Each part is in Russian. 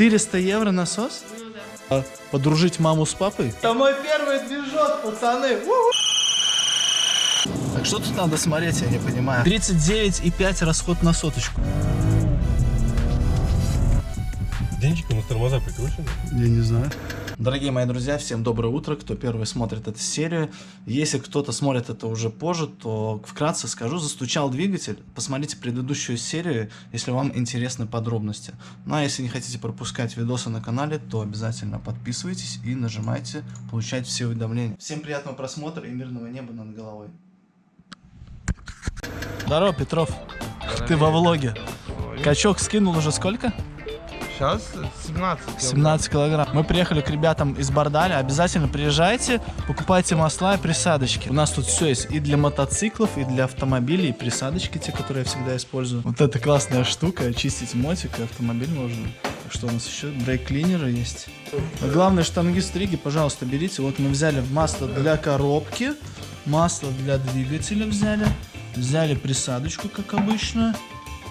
400 евро насос? Ну да. Подружить маму с папой? Это мой первый движок, пацаны. Так что тут надо смотреть, я не понимаю. 39,5 расход на соточку. Денчик, у нас тормоза прикручены? Я не знаю. Дорогие мои друзья, всем доброе утро, кто первый смотрит эту серию. Если кто-то смотрит это уже позже, то вкратце скажу, застучал двигатель. Посмотрите предыдущую серию, если вам интересны подробности. Ну а если не хотите пропускать видосы на канале, то обязательно подписывайтесь и нажимайте получать все уведомления. Всем приятного просмотра и мирного неба над головой. Здорово, Петров. Ты во влоге. Качок скинул уже сколько? Сейчас 17. 17 килограмм. Мы приехали к ребятам из Бордаля. Обязательно приезжайте, покупайте масла и присадочки. У нас тут все есть и для мотоциклов, и для автомобилей, и присадочки, те, которые я всегда использую. Вот это классная штука, чистить мотик и автомобиль можно. Так что у нас еще брейк-клинеры есть. Но главное, штангист-риги, пожалуйста, берите. Вот мы взяли масло для коробки, масло для двигателя взяли, взяли присадочку, как обычно,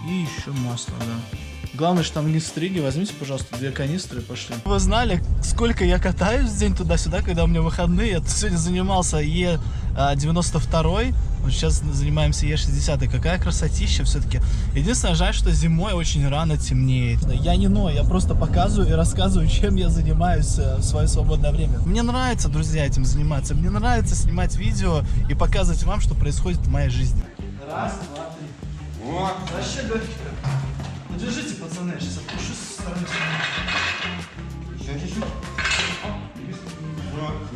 и еще масло, да. Главное, штангист-риги, возьмите, пожалуйста, 2 канистры и пошли. Вы знали, сколько я катаюсь в день туда-сюда, когда у меня выходные? Я сегодня занимался Е92, вот сейчас занимаемся Е60. Какая красотища все-таки. Единственное, жаль, что зимой очень рано темнеет. Я не ною, я просто показываю и рассказываю, чем я занимаюсь в свое свободное время. Мне нравится, друзья, этим заниматься. Мне нравится снимать видео и показывать вам, что происходит в моей жизни. Раз, два, три. Вот. Вообще легкий. Ну держите, пацаны, я сейчас отпущу со стороны. Еще чуть-чуть.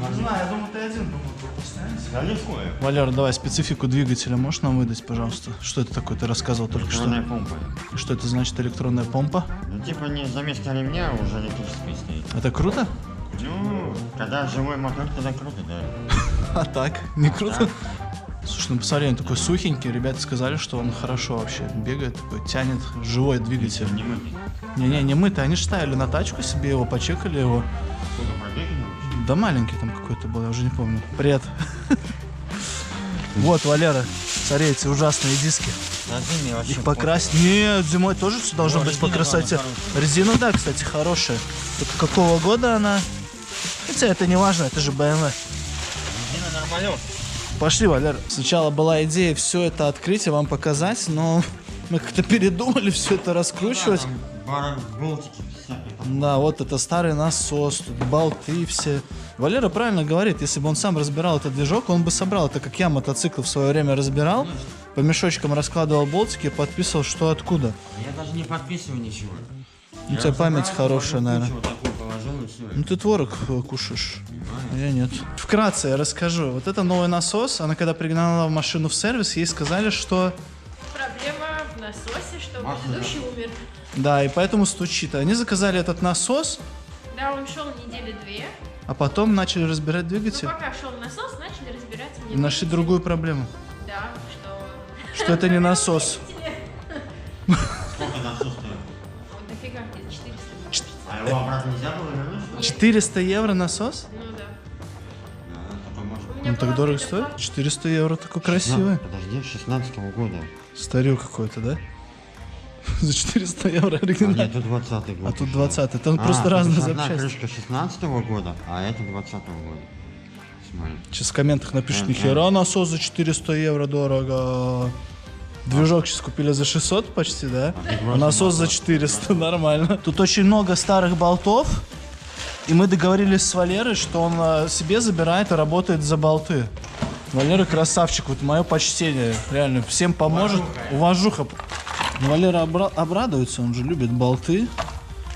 Не знаю, я думаю, ты один, по-моему, поставить. Да легко. Валера, давай специфику двигателя можешь нам выдать, пожалуйста? Что это такое? Ты рассказывал только Электронная что. помпа. Что это значит, электронная помпа? Ну типа не заместо ремня уже электрическая стоит. Это круто? Ну, когда живой мотор, тогда круто, да. А так? Не круто? Слушай, ну посмотри, он такой сухенький. Ребята сказали, что он хорошо вообще бегает, такой тянет живой двигатель. Не мытый. Не мытый. Они же ставили на тачку себе его, почекали его. Сколько пробега? Да маленький там какой-то был, я уже не помню. Привет. Вот, Валера, смотри, эти ужасные диски. На зимней вообще. Их покрасить. Нет, зимой тоже все должно быть по резина красоте. главное, Резина, да, кстати, хорошая. Только какого года она? Хотя это не важно, это же BMW. Резина нормалёв. Пошли, Валер. Сначала была идея все это открыть и вам показать, но мы как-то передумали все это раскручивать. Болтики всякие там. Да, вот это старый насос, тут болты все. Валера правильно говорит, если бы он сам разбирал этот движок, он бы собрал. Это как я мотоцикл в свое время разбирал, по мешочкам раскладывал болтики и подписывал, что откуда. Я даже не подписываю ничего. У тебя память хорошая, наверное. Вот такую положил и все. Ну ты творог кушаешь, а я нет. Вкратце я расскажу. Вот это новый насос, она когда пригнала в машину в сервис, ей сказали, что... Проблема в насосе, что Масло, предыдущий умер. Да, и поэтому стучит. Они заказали этот насос, Да, он шел недели 2. а потом начали разбирать Ну, двигатель. пока шел насос, начали разбираться. И нашли другую проблему. Да, что... Что это не насос. Сколько насос стоит? Вот дофига, где-то 400. А его обратно нельзя было вернуть? 400 евро насос? Ну да. Да, такой может. У меня Он так была дорого предоплата. стоит? 400 евро, такой красивый. Подожди, 16-го года. Старик какой-то, да? За 400 евро А оригинал. нет, тут 20-й год. А тут ушел. 20. Это просто тут разные одна запчасти. крышка 16-го года, а это 20-го года. Смотри. Сейчас в комментах напишут, нихера насос за 400 евро дорого. Движок сейчас купили за 600 почти, да? А насос за 400, нормально. Тут очень много старых болтов. И мы договорились с Валерой, что он себе забирает и работает за болты. Валера красавчик, вот мое почтение. Реально, всем поможет. Уважуха. Валера обрадуется, он же любит болты.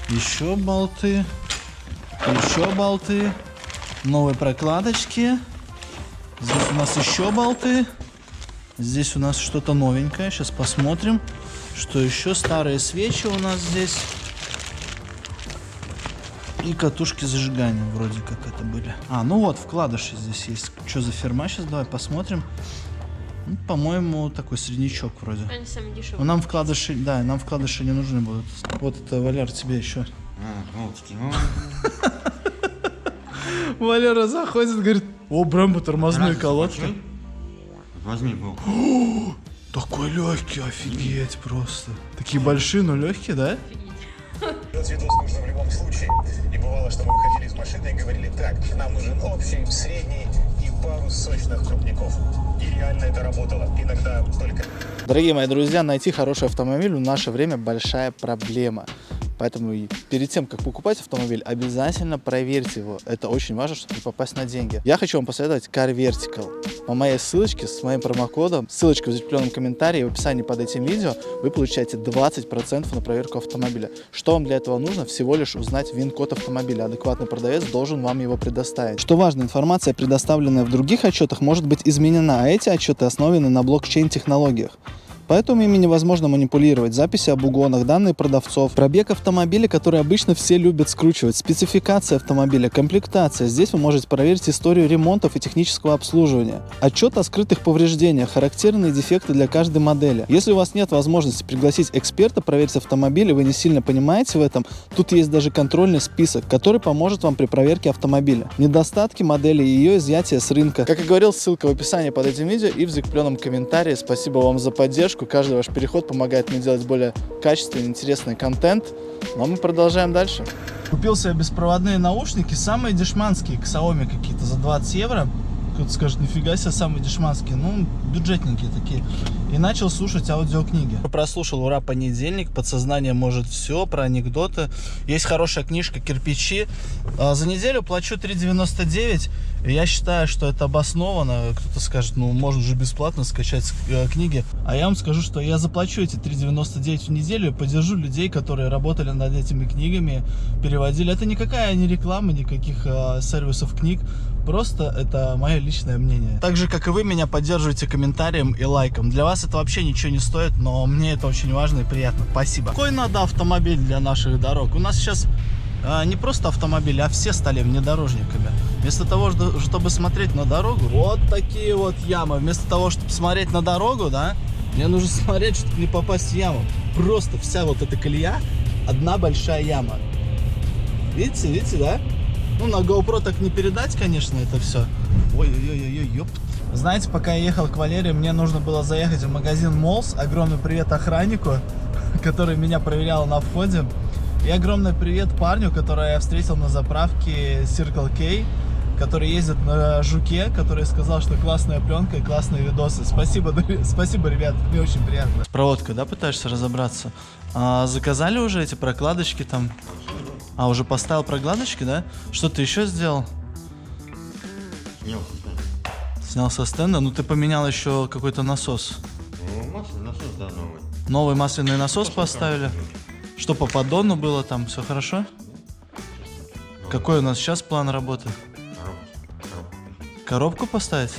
Еще болты. Еще болты. Новые прокладочки. Здесь у нас еще болты. Здесь у нас что-то новенькое. Сейчас посмотрим, что еще. Старые свечи у нас здесь. И катушки зажигания вроде как это были. А, ну вот, вкладыши здесь есть. Что за фирма? Сейчас давай посмотрим. Ну, по-моему, такой среднячок вроде. Они самые Но дешевые. нам вкладыши, да, нам вкладыши не нужны будут. Вот это, Валер, тебе еще. Болтики. Валера заходит, говорит, о, Брэмбо, тормозные колодки. Возьми был. Такой легкий, офигеть просто. Такие большие, но легкие, да? Офигеть. Этот видос нужно в любом общий. И бывало, что мы выходили из машины и говорили: так, нам нужен общий, средний и пару сочных крупников. И реально это работало. Иногда только... Дорогие мои друзья, найти хороший автомобиль в наше время большая проблема. Поэтому перед тем, как покупать автомобиль, обязательно проверьте его. Это очень важно, чтобы не попасть на деньги. Я хочу вам посоветовать Car Vertical. По моей ссылочке, с моим промокодом, ссылочка в закрепленном комментарии, в описании под этим видео, вы получаете 20% на проверку автомобиля. Что вам для этого нужно? Всего лишь узнать ВИН-код автомобиля. Адекватный продавец должен вам его предоставить. Что важно, информация, предоставленная в других отчетах, может быть изменена, а эти отчеты основаны на блокчейн-технологиях. Поэтому ими невозможно манипулировать. Записи об угонах, данные продавцов, пробег автомобиля, который обычно все любят скручивать, спецификация автомобиля, комплектация. Здесь вы можете проверить историю ремонтов и технического обслуживания. Отчет о скрытых повреждениях, характерные дефекты для каждой модели. Если у вас нет возможности пригласить эксперта проверить автомобиль, и вы не сильно понимаете в этом, тут есть даже контрольный список, который поможет вам при проверке автомобиля. Недостатки модели и ее изъятие с рынка. Как и говорил, ссылка в описании под этим видео и в закрепленном комментарии. Спасибо вам за поддержку. Каждый ваш переход помогает мне делать более качественный, интересный контент. Но мы продолжаем дальше. Купил себе беспроводные наушники, самые дешманские, Xiaomi какие-то за 20 евро. Кто-то скажет: нифига себе, самые дешманские. Ну, бюджетненькие такие. И начал слушать аудиокниги. Прослушал «Ура, понедельник», «Подсознание может все», про анекдоты. Есть хорошая книжка «Кирпичи». За неделю плачу 3,99. Я считаю, что это обоснованно. Кто-то скажет: ну, можно же бесплатно скачать книги. А я вам скажу, что я заплачу эти 3,99 в неделю и поддержу людей, которые работали над этими книгами, переводили. Это никакая не реклама, никаких сервисов книг. Просто это мое личное мнение. Так же, как и вы меня поддерживаете комментарием и лайком. Для вас это вообще ничего не стоит, но мне это очень важно и приятно. Спасибо. Какой надо автомобиль для наших дорог? У нас сейчас не просто автомобили, а все стали внедорожниками. Вместо того, чтобы смотреть на дорогу, вот такие вот ямы. Вместо того, чтобы смотреть на дорогу, да, мне нужно смотреть, чтобы не попасть в яму. Просто вся вот эта колея одна большая яма. Видите, да? Ну, на GoPro так не передать, конечно, это все. Ой-ой-ой-ой, ёпт. Знаете, пока я ехал к Валерии, мне нужно было заехать в магазин Молс. Огромный привет охраннику, который меня проверял на входе. И огромный привет парню, которого я встретил на заправке Circle K, который ездит на Жуке, который сказал, что классная пленка и классные видосы. Спасибо, ребят, мне очень приятно. С проводкой, да, пытаешься разобраться? Заказали уже эти прокладочки там? А, уже поставил прокладочки, да? Что ты еще сделал? Снял со стенда. Снял со стенда? Ну ты поменял еще какой-то насос. Ну, масляный насос, да, новый. Новый масляный насос поставили? Что по поддону было там? Все хорошо? Какой у нас сейчас план работы? Коробку поставить?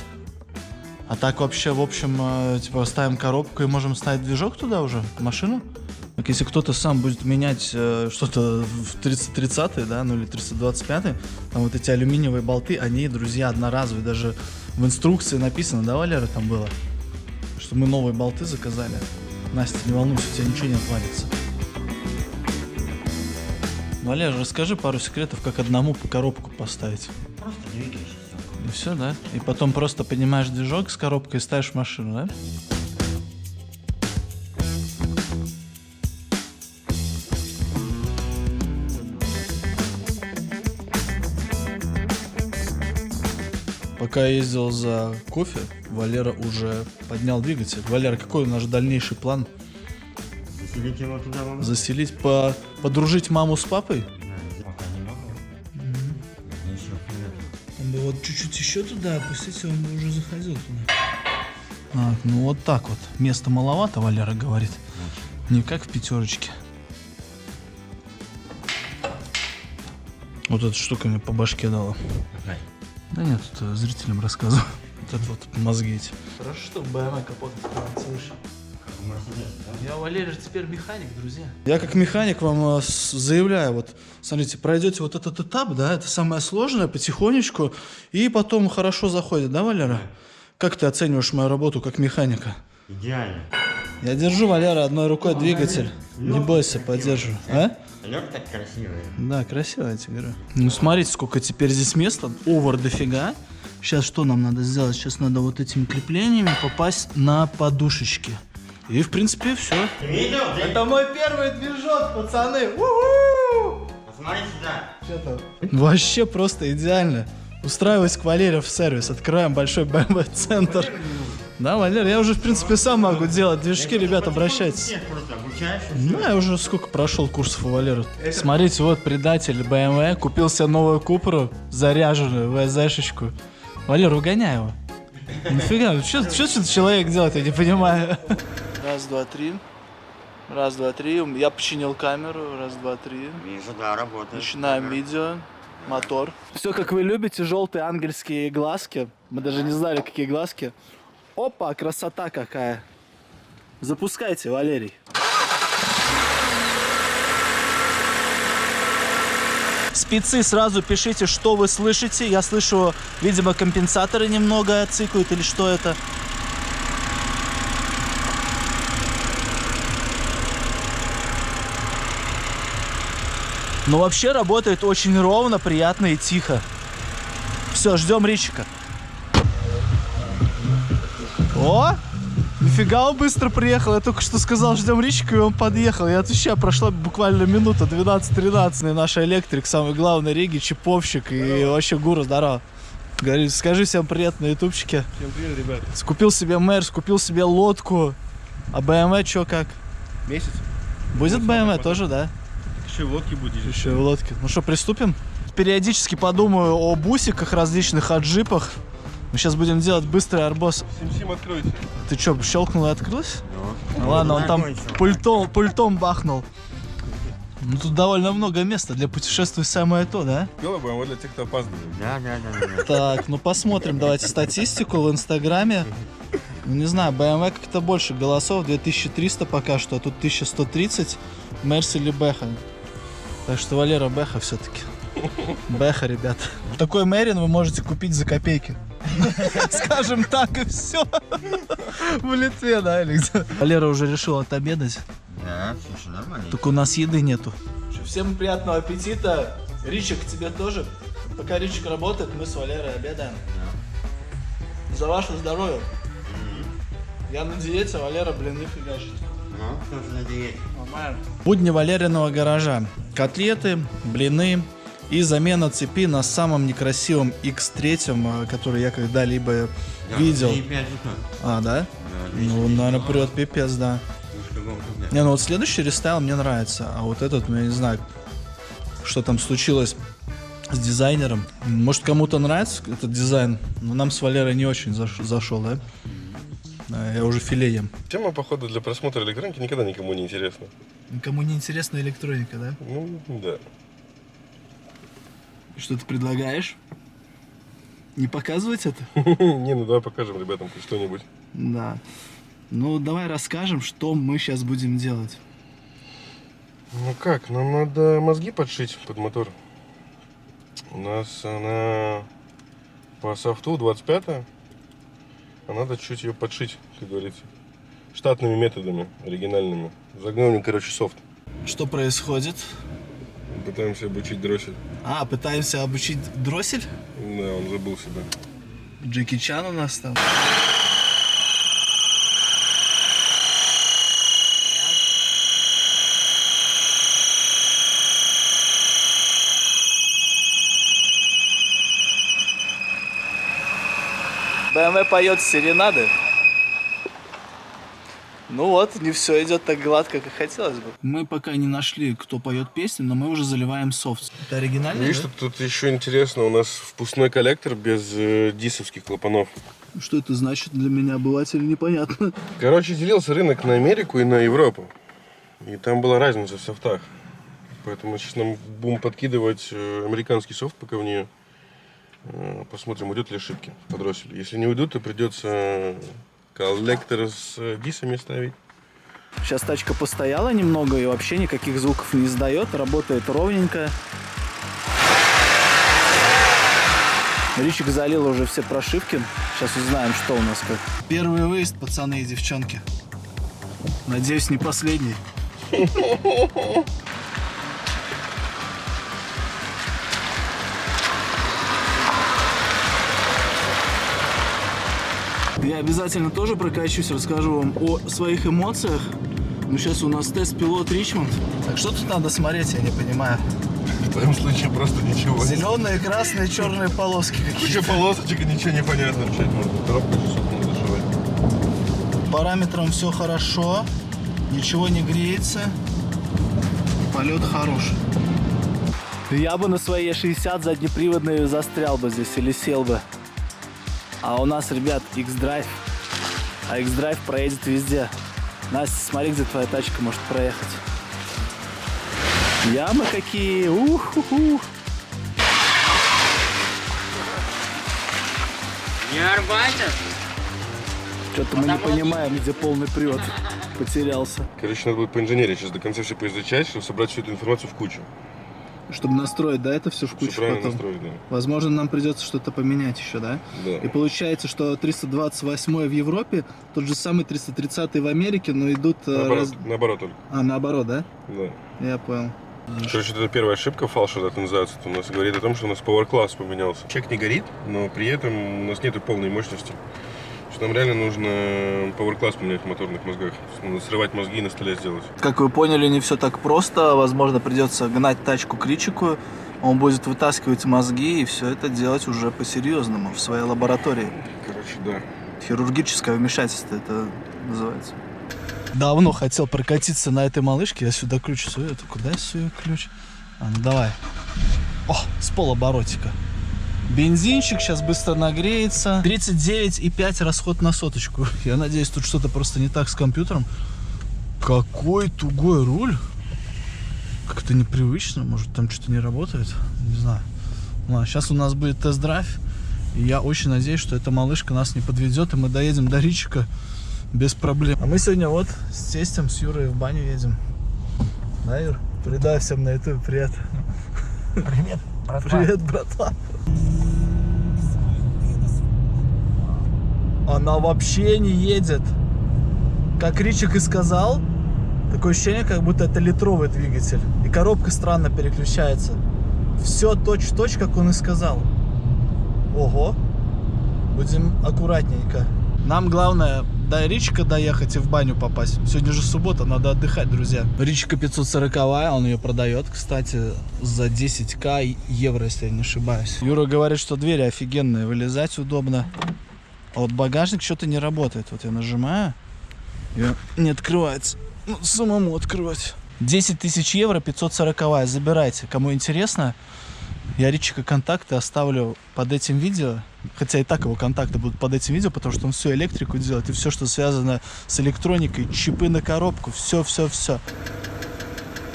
А так вообще, в общем, типа ставим коробку и можем ставить движок туда уже, в машину? Так если кто-то сам будет менять что-то в 30-30, да, ну или 325, там вот эти алюминиевые болты, они, друзья, одноразовые. Даже в инструкции написано, да, Валера, там было, что мы новые болты заказали. Настя, не волнуйся, у тебя ничего не отвалится. Валера, расскажи пару секретов, как одному по коробку поставить. Просто двигаешь и И все, да? И потом просто поднимаешь движок с коробкой и ставишь в машину, да? Пока я ездил за кофе, Валера уже поднял двигатель. Валера, какой наш дальнейший план? Заселить его туда, мама? Заселить, подружить маму с папой? Да, пока не могу. Еще вперед. Он бы вот чуть-чуть еще туда опустить, он бы уже заходил туда. Так, ну вот так вот. Места маловато, Валера говорит. Не как в пятерочке. Вот эта штука мне по башке дала. Какая? Да нет, это зрителям рассказываю. Вот это вот мозги эти. Хорошо, что BMW капот открывается выше. Мерседес, да? Я, Валерий, теперь механик, друзья. Я как механик вам заявляю, вот, смотрите, пройдете вот этот этап, да, это самое сложное, потихонечку, и потом хорошо заходит, да, Валера? Как ты оцениваешь мою работу как механика? Идеально. Я держу, Валера, одной рукой двигатель. Не бойся, поддержу. А? Лёг так красивый. Да, красиво, я тебе говорю. Ну, смотрите, сколько теперь здесь места. Овер дофига. Сейчас что нам надо сделать? Сейчас надо вот этими креплениями попасть на подушечки. И, в принципе, все. Ты видел? Это мой первый движок, пацаны. У-ху! Посмотри сюда. Вообще просто идеально. Устраиваюсь к Валере в сервис, открываем большой BMW-центр. Да, Валер, я уже, в принципе, сам могу делать движки, ребят, обращайтесь. Просто обучаешься. Ну, я уже сколько прошел курсов у Валеры. Смотрите, вот предатель BMW, купил себе новую Купру, заряженную, ВЗшечку. Валер, угоняй его. Нифига, что этот человек делает, я не понимаю. Раз, два, три. Раз, два, три. Я починил камеру. Раз, два, три. Вижу, да, работает. Начинаем видео. Мотор. Все как вы любите, желтые ангельские глазки. Мы даже не знали, какие глазки. Опа, красота какая. Запускайте, Валерий. Спецы, сразу пишите, что вы слышите. Я слышу, видимо, компенсаторы немного цикают или что это. Но вообще работает очень ровно, приятно и тихо. Все, ждем Ричика. О! Нифига он быстро приехал. Я только что сказал, ждем Ричика, и он подъехал. Я отвечаю, прошла буквально минута, 12-13. Наш электрик, самый главный Риги, чиповщик и вообще гуру, здорово. Говорит, скажи всем привет на ютубчике. Всем привет, ребят. Скупил себе Мерс, купил себе лодку. А BMW чё как? Месяц. Будет BMW тоже, да? Еще в лодке будет. Еще в лодке. Ну что, приступим? Периодически подумаю о бусиках различных, о джипах. Мы сейчас будем делать быстрый арбоз. Сим-сим откройся. Ты что, щелкнул и открылось? Ну, Ладно, он там закончил. пультом бахнул. Ну тут довольно много места для путешествий, самое то, да? Было бы, а для тех, кто опаздывает. Да. Так, ну посмотрим, давайте статистику в Инстаграме. Ну, не знаю, BMW как-то больше голосов, 2300 пока что, а тут 1130. Мерс или Бэха. Так что Валера Бэха все-таки. Бэха, ребят. Такой Мэрин вы можете купить за копейки. Скажем так, и все. В Литве, да, или где? Валера уже решил отобедать. Да, слушай, нормально. Только у нас еды нету. Всем приятного аппетита. Ричик, тебе тоже. Пока Ричик работает, мы с Валерой обедаем. За ваше здоровье. Я на диете, Валера блины фигачит. Ну, тоже на диете. Будни Валериного гаража. Котлеты, блины и замена цепи на самом некрасивом X3, который я когда-либо видел. А, да? Ну, наверное, прет пипец, да. Не, ну вот следующий рестайл мне нравится, а вот этот, ну я не знаю, что там случилось с дизайнером. Может, кому-то нравится этот дизайн, но нам с Валерой не очень зашел, да? Я уже филе ем. Тема, походу, для просмотра электроники никогда никому не интересна. Никому не интересна электроника, да? Ну, да. Что ты предлагаешь? Не показывать это? Не, ну давай покажем ребятам хоть что-нибудь. Да. Ну, давай расскажем, что мы сейчас будем делать. Ну как, нам надо мозги подшить под мотор. У нас она по софту 25-я. А надо чуть ее подшить, как говорится. Штатными методами, оригинальными. Загнали, короче, софт. Что происходит? Пытаемся обучить дроссель. А, пытаемся обучить дроссель? Да, он забыл себя. Джеки Чан у нас там. BMW поет серенады. Ну вот, не все идет так гладко, как хотелось бы. Мы пока не нашли, кто поет песню, но мы уже заливаем софт. Это оригинально, Видишь, да? тут еще интересно, у нас впускной коллектор без дисовских клапанов. Что это значит для меня, обывателя, непонятно. Короче, делился рынок на Америку и на Европу. И там была разница в софтах. Поэтому сейчас нам будем подкидывать американский софт пока в нее. Посмотрим, уйдут ли ошибки под дроссель. Если не уйдут, то придется коллектор с дисами ставить. Сейчас тачка постояла немного и вообще никаких звуков не издает, работает ровненько. Ричик залил уже все прошивки. Сейчас узнаем, что у нас как. Первый выезд, пацаны и девчонки. Надеюсь, не последний. Я обязательно тоже прокачусь, расскажу вам о своих эмоциях. Но сейчас у нас тест пилот Ричмонд. Так что тут надо смотреть, я не понимаю. твоем случае просто ничего. Зеленые, красные, черные полоски какие-то. Куча полосочек и ничего не понятно. Вообще можно. Коробка часов надо зашивать. Параметрам все хорошо, ничего не греется, полет хороший. Я бы на своей 60 заднеприводной застрял бы здесь или сел бы. А у нас, ребят, X-Drive. А X-Drive проедет везде. Настя, смотри, где твоя тачка может проехать. Ямы какие! Ух-ху-ху! Не арбайтер? Что-то мы не понимаем, где полный привод. Потерялся. Короче, надо будет поинженерить сейчас до конца все поизучать, чтобы собрать всю эту информацию в кучу. Чтобы настроить, да, это все в Все кучу правильно потом. настроить, да. Возможно, нам придется что-то поменять еще, да? Да. И получается, что 328 в Европе, тот же самый 330 в Америке, но идут... Наоборот только. наоборот, да? Да. Я понял. Короче, это первая ошибка фалша, это называется. Это у нас говорит о том, что у нас power-класс поменялся. Чек не горит, но при этом у нас нету полной мощности. Что нам реально нужно power-класс поменять в моторных мозгах. Надо срывать мозги и на столе сделать. Как вы поняли, не все так просто. Возможно, придется гнать тачку к Ричику. Он будет вытаскивать мозги и все это делать уже по-серьезному в своей лаборатории. Короче, да. Хирургическое вмешательство это называется. Давно хотел прокатиться на этой малышке. Я сюда ключ сую. Это куда я сую ключ? А, ну давай. О, с полоборотика. Бензинчик сейчас быстро нагреется. 39,5 расход на соточку. Я надеюсь, тут что-то просто не так с компьютером. Какой тугой руль. Как-то непривычно. Может, там что-то не работает. Не знаю. Ладно, сейчас у нас будет тест-драйв. И я очень надеюсь, что эта малышка нас не подведет. И мы доедем до Ричика без проблем. А мы сегодня вот с тестем, с Юрой в баню едем. Да, Юр? Передай всем на YouTube привет. Привет, братва. Привет, братва. Она вообще не едет. Как Ричик и сказал, такое ощущение, как будто это литровый двигатель. И коробка странно переключается. Все точь-в-точь, как он и сказал. Ого. Будем аккуратненько. Нам главное до Ричика доехать и в баню попасть. Сегодня же суббота, надо отдыхать, друзья. Ричика 540, он ее продает, кстати, за 10к евро, если я не ошибаюсь. Юра говорит, что двери офигенные, вылезать удобно. А вот багажник что-то не работает. Вот я нажимаю, и не открывается. Ну, самому открывать. 10 тысяч евро, 540, забирайте. Кому интересно, я Ричика контакты оставлю под этим видео. Хотя и так его контакты будут под этим видео, потому что он всю электрику делает. И все, что связано с электроникой, чипы на коробку, все.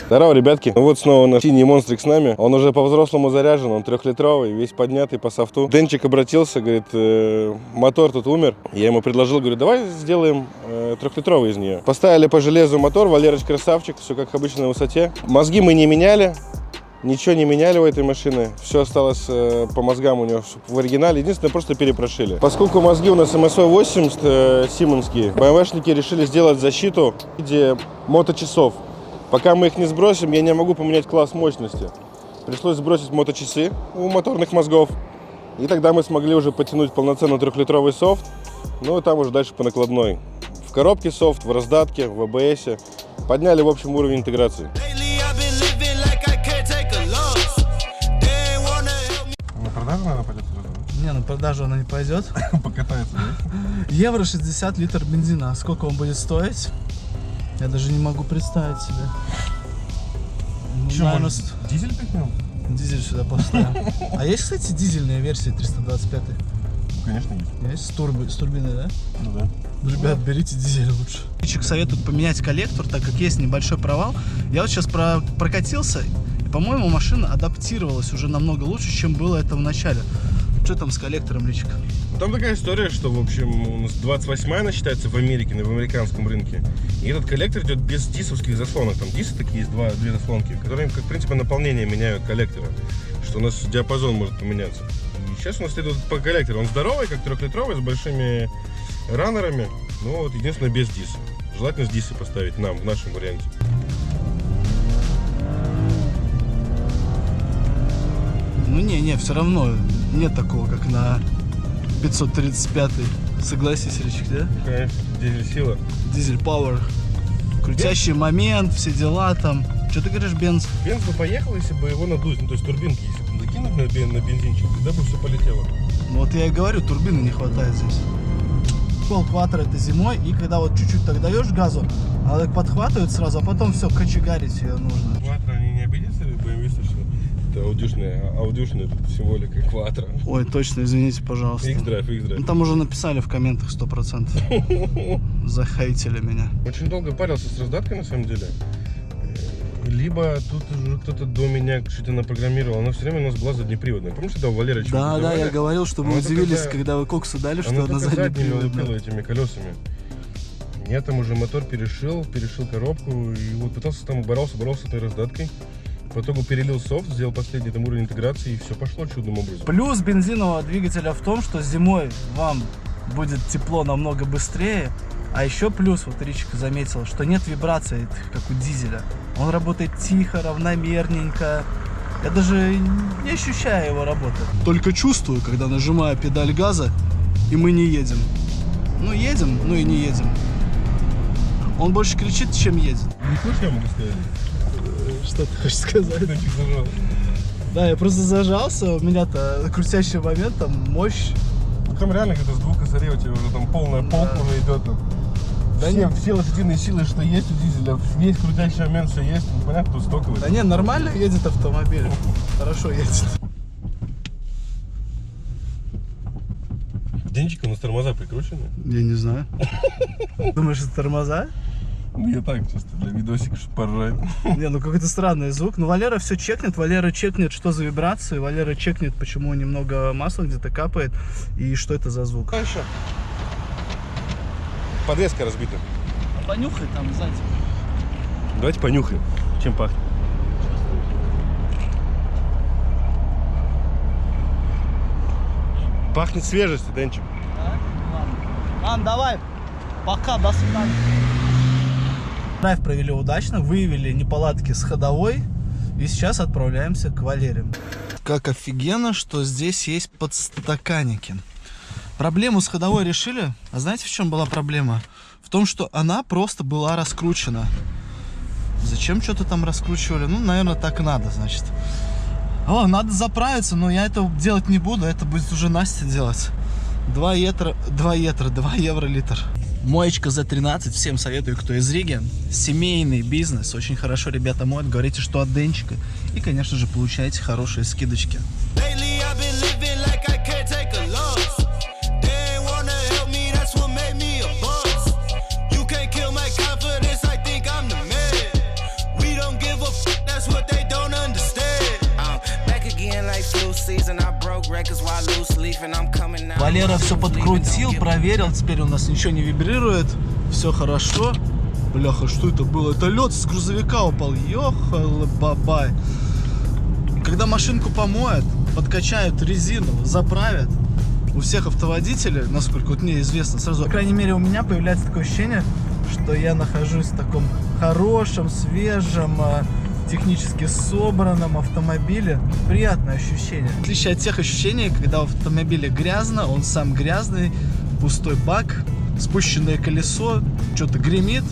Здорово, ребятки. Ну вот снова наш синий монстрик с нами. Он уже по-взрослому заряжен, он 3-литровый, весь поднятый по софту. Денчик обратился, говорит, мотор тут умер. Я ему предложил, говорю, давай сделаем 3-литровый из нее. Поставили по железу мотор, Валерыч красавчик, все как обычно на высоте. Мозги мы не меняли. Ничего не меняли у этой машины, все осталось по мозгам у него в оригинале, единственное, просто перепрошили. Поскольку мозги у нас MSO-80 симонские, BMW-шники решили сделать защиту в виде моточасов. Пока мы их не сбросим, я не могу поменять класс мощности. Пришлось сбросить моточасы у моторных мозгов, и тогда мы смогли уже потянуть полноценно 3-литровый софт, ну и там уже дальше по накладной. В коробке софт, в раздатке, в ABS, подняли в общем уровень интеграции. На продажу она пойдет? Не, на продажу она не пойдет. Покатается, да? Евро 60 литр бензина. Сколько он будет стоить? Я даже не могу представить себе. Наверное, дизель пихнем? дизель сюда поставим. А есть, кстати, дизельные версии 325? Конечно есть. Есть? С турбиной, да? Ну да. Ребят, берите дизель лучше. Ричик советует поменять коллектор, так как есть небольшой провал. Я вот сейчас прокатился, и, по-моему, машина адаптировалась уже намного лучше, чем было это в начале. Что там с коллектором, Ричик? Там такая история, что, в общем, у нас 28-я она считается в Америке, в американском рынке. И этот коллектор идет без дисовских заслонок. Там дисы такие есть, две заслонки, которые, как, в принципе, наполнение меняют коллектора. Что у нас диапазон может поменяться. И сейчас у нас идет по коллектору. Он здоровый, как 3-литровый, с большими раннерами. Но вот единственное, без диса. Желательно с дисы поставить нам, в нашем варианте. Ну не, все равно нет такого, как на 535-й. Согласись, Ричик, да? Конечно, дизель сила. Дизель Power. Крутящий момент, все дела там. Что ты говоришь, бенз? Бенз бы поехал, если бы его надуть, ну то есть турбинки, если бы накинуть на бензинчик, тогда бы все полетело. Ну вот я и говорю, турбины не хватает здесь. Пол кватро это зимой, и когда вот чуть-чуть так даешь газу, она так подхватывает сразу, а потом все, кочегарить ее нужно. Кватро, они не обидятся, BMW, что это аудюшная символика кватро. Ой, точно, извините, пожалуйста. X-Drive. Ну, там уже написали в комментах 100%. Захейтили меня. Очень долго парился с раздаткой, на самом деле. Либо тут уже кто-то до меня что-то напрограммировал. Она все время у нас была заднеприводная. Помнишь, когда у Валеры чего-то Да, давали? я говорил, что мы Она удивились, только- когда вы коксу дали, что Она она только задними заднеприводная. лупила этими колесами. Я там уже мотор перешил коробку. И вот пытался там, боролся с этой раздаткой. По итогу перелил софт, сделал последний там уровень интеграции, и все пошло чудным образом. Плюс бензинового двигателя в том, что зимой вам будет тепло намного быстрее. А еще плюс, вот Ричка заметила, что нет вибраций, как у дизеля. Он работает тихо, равномерненько. Я даже не ощущаю его работы. Только чувствую, когда нажимаю педаль газа, и мы не едем. Ну едем, ну и не едем. Он больше кричит, чем едет. Не хочешь, я могу сказать? Что ты хочешь сказать? Я чуть зажал. Да, я просто зажался, у меня-то крутящий момент, там мощь. Там реально где-то с 2 косарей у тебя уже там полная полка уже идет. Да все лошадиные силы, что есть у дизеля, весь крутящий момент, все есть, ну, понятно, тут стоковый. Да не, нормально едет автомобиль. Хорошо едет. Денчик, у нас тормоза прикручены. Я не знаю. Думаешь, это тормоза? Ну я так, чисто для видосика, чтобы поржать. Не, ну какой-то странный звук. Ну Валера все чекнет, Валера чекнет, что за вибрации, Валера чекнет, почему немного масла где-то капает и что это за звук. Дальше. Подвеска разбита. Понюхай там сзади. Давайте понюхаем, чем пахнет. Пахнет свежестью, Денчик. Ладно, давай. Пока, до свидания. Драйв провели удачно, выявили неполадки с ходовой. И сейчас отправляемся к Валере. Как офигенно, что здесь есть подстаканники. Проблему с ходовой решили. А знаете, в чем была проблема? В том, что она просто была раскручена. Зачем что-то там раскручивали? Ну, наверное, так и надо, значит. О, надо заправиться, но я это делать не буду. Это будет уже Настя делать. 2 евро литр. Моечка Z13, всем советую, кто из Риги. Семейный бизнес, очень хорошо ребята моют. Говорите, что от Денчика. И, конечно же, получаете хорошие скидочки. Валера все подкрутил, проверил, теперь у нас ничего не вибрирует, все хорошо. Бляха, что это было? Это лед с грузовика упал, ёхала-бабай. Когда машинку помоют, подкачают резину, заправят, у всех автоводителей, насколько вот мне известно, сразу, по крайней мере, у меня появляется такое ощущение, что я нахожусь в таком хорошем, свежем, технически собранном автомобиле. Приятное ощущение. В отличие от тех ощущений, когда в автомобиле грязно, он сам грязный, пустой бак, спущенное колесо, что-то гремит.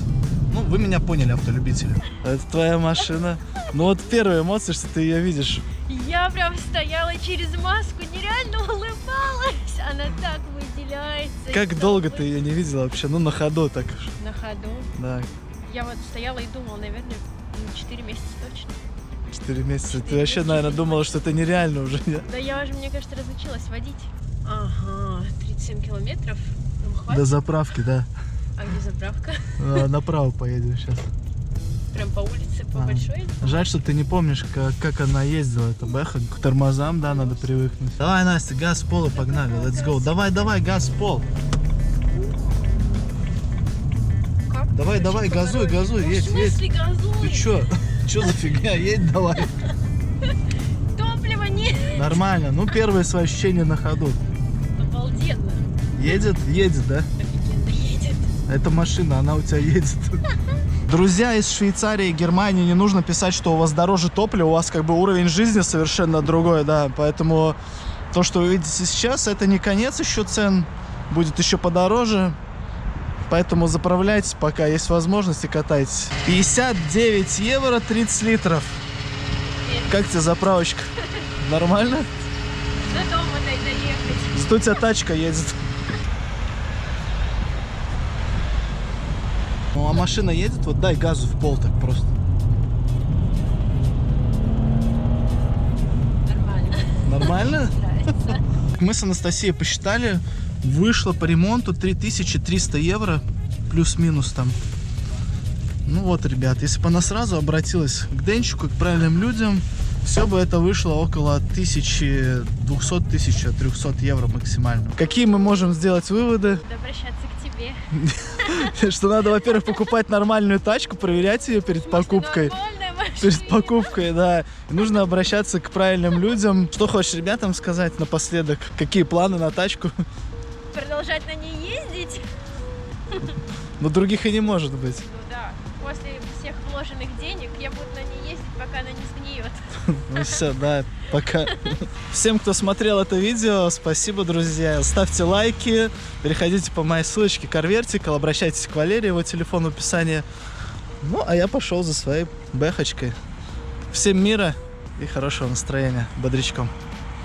Ну, вы меня поняли, автолюбители. Это твоя машина. Ну вот первая эмоция, что ты ее видишь. Я прям стояла через маску, нереально улыбалась. Она так выделяется. Как долго ты ее не видела вообще? Ну, на ходу так. На ходу. Да, Я вот стояла и думала, наверное, 4 месяца точно. 4 месяца. Ты вообще, наверное, думала, что это нереально уже, нет? Да я уже, мне кажется, разучилась водить. Ага, 37 километров. Нам хватит? До заправки, да. А где заправка? Направо поедем сейчас. Прям по улице, по большой? Жаль, что ты не помнишь, как она ездила, эта бэха. К тормозам, да, надо привыкнуть. Давай, Настя, газ в пол и погнали. Let's go. Давай, газ в пол. Как? Давай, газуй, Ну, едь, в смысле газуй? Ты чё? Чё за фигня? Едь давай. Топлива нет. Нормально. Ну, первые свои ощущения на ходу. Обалденно. Едет, да? Офигенно едет. Это машина, она у тебя едет. Друзья из Швейцарии и Германии, не нужно писать, что у вас дороже топлива, у вас как бы уровень жизни совершенно другой, да. Поэтому то, что вы видите сейчас, это не конец еще цен, будет еще подороже. Поэтому заправляйтесь, пока есть возможность, и катайтесь. 59 евро 30 литров. Как тебе заправочка? Нормально? До дома дай доехать. Зато у тебя тачка едет. Ну а машина едет, вот дай газу в пол так просто. Нормально. Нормально? Нравится. Мы с Анастасией посчитали, вышло по ремонту 3300 евро, плюс-минус там. Ну вот, ребят, если бы она сразу обратилась к Денчику, к правильным людям, все бы это вышло около 1200-1300 евро максимально. Какие мы можем сделать выводы? Буду обращаться к тебе. Что надо, во-первых, покупать нормальную тачку, проверять ее перед покупкой. Нормальная машина. Перед покупкой, да. И нужно обращаться к правильным людям. Что хочешь ребятам сказать напоследок? Какие планы на тачку? Продолжать на ней ездить? Но других и не может быть. Ну да. После всех вложенных денег я буду на ней ездить, пока она не сгниет. Ну все, да, пока. Всем, кто смотрел это видео, спасибо, друзья. Ставьте лайки, переходите по моей ссылочке Car Vertical, обращайтесь к Валерию, его телефон в описании. Ну, а я пошел за своей бэхочкой. Всем мира и хорошего настроения, бодрячком.